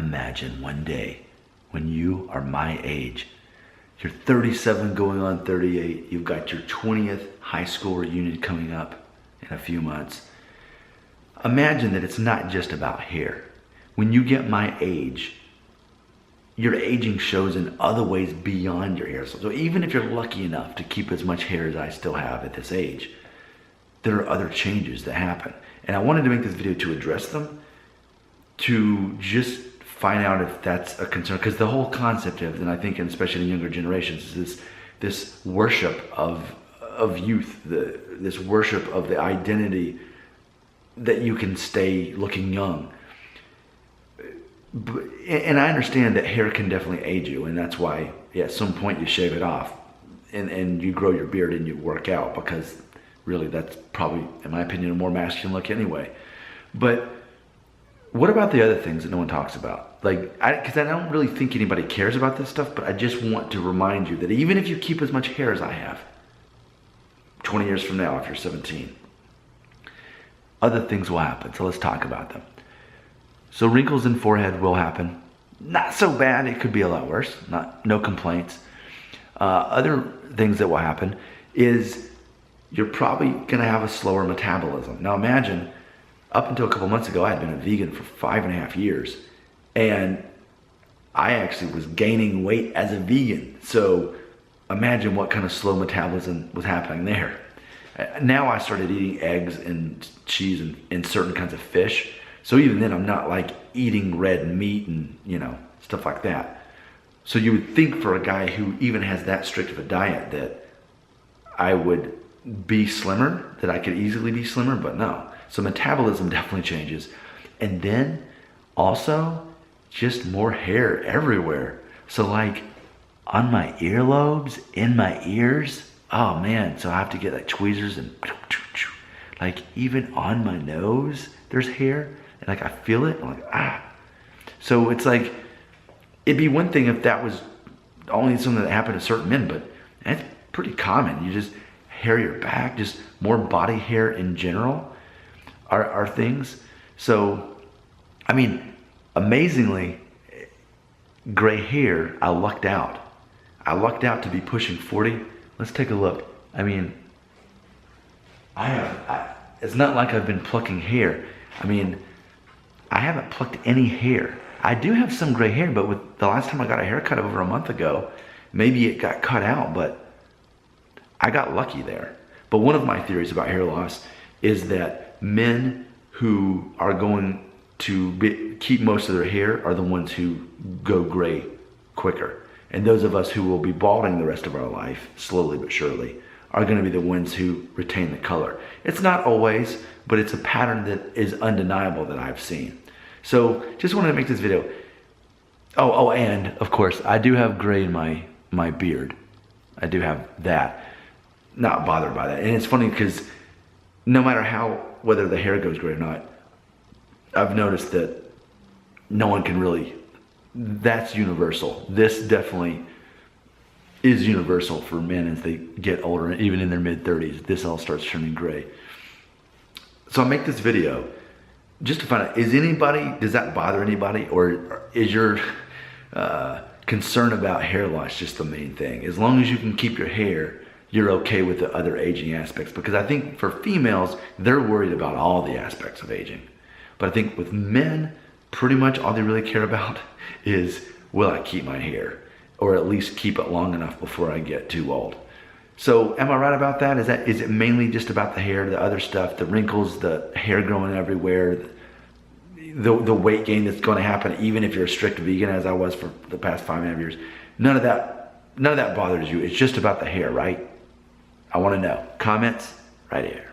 imagine one day when you are my age, you're 37 going on 38, you've got your 20th high school reunion coming up in a few months. Imagine that it's not just about hair. When you get my age, your aging shows in other ways beyond your hair. So even if you're lucky enough to keep as much hair as I still have at this age, there are other changes that happen. And I wanted to make this video to address them, to just find out if that's a concern. Because the whole concept of, and I think especially in younger generations, is this worship of youth, this worship of the identity that you can stay looking young. And I understand that hair can definitely age you, and that's why at some point you shave it off and you grow your beard and you work out, because really that's probably, in my opinion, a more masculine look anyway. But what about the other things that no one talks about? Like, because I don't really think anybody cares about this stuff, but I just want to remind you that even if you keep as much hair as I have, 20 years from now, if you're 17, other things will happen. So let's talk about them. So wrinkles in forehead will happen. Not so bad, it could be a lot worse, no complaints. Other things that will happen is you're probably gonna have a slower metabolism. Now imagine, up until a couple months ago, I had been a vegan for 5.5 years, and I actually was gaining weight as a vegan. So imagine what kind of slow metabolism was happening there. Now I started eating eggs and cheese and certain kinds of fish. So even then I'm not like eating red meat and, you know, stuff like that. So you would think for a guy who even has that strict of a diet that I would be slimmer, that I could easily be slimmer, but no. So metabolism definitely changes. And then also just more hair everywhere. So like on my earlobes, in my ears, oh man, so I have to get like tweezers and like even on my nose, there's hair. And like I feel it, I'm like, ah. So it's like, it'd be one thing if that was only something that happened to certain men, but that's pretty common. You just hair your back, just more body hair in general are things. So, I mean, amazingly, gray hair, I lucked out. I lucked out to be pushing 40. Let's take a look. I mean, it's not like I've been plucking hair. I mean, I haven't plucked any hair. I do have some gray hair, but with the last time I got a haircut over a month ago, maybe it got cut out, but I got lucky there. But one of my theories about hair loss is that men who are going to keep most of their hair are the ones who go gray quicker. And those of us who will be balding the rest of our life, slowly but surely, are going to be the ones who retain the color. It's not always, but it's a pattern that is undeniable that I've seen. So just wanted to make this video. Oh, and of course, I do have gray in my beard. I do have that. Not bothered by that. And it's funny because no matter whether the hair goes gray or not, I've noticed that no one can really, that's universal. This definitely is universal for men as they get older, even in their mid-30s. This all starts turning gray. So I make this video just to find out, does that bother anybody? Or is your concern about hair loss just the main thing? As long as you can keep your hair, you're okay with the other aging aspects. Because I think for females, they're worried about all the aspects of aging. But I think with men, pretty much all they really care about is, will I keep my hair? Or at least keep it long enough before I get too old. So am I right about that? Is it mainly just about the hair, the other stuff, the wrinkles, the hair growing everywhere, the weight gain that's going to happen even if you're a strict vegan, as I was for the past 5.5 years? None of that bothers you. It's just about the hair, right? I want to know. Comments right here.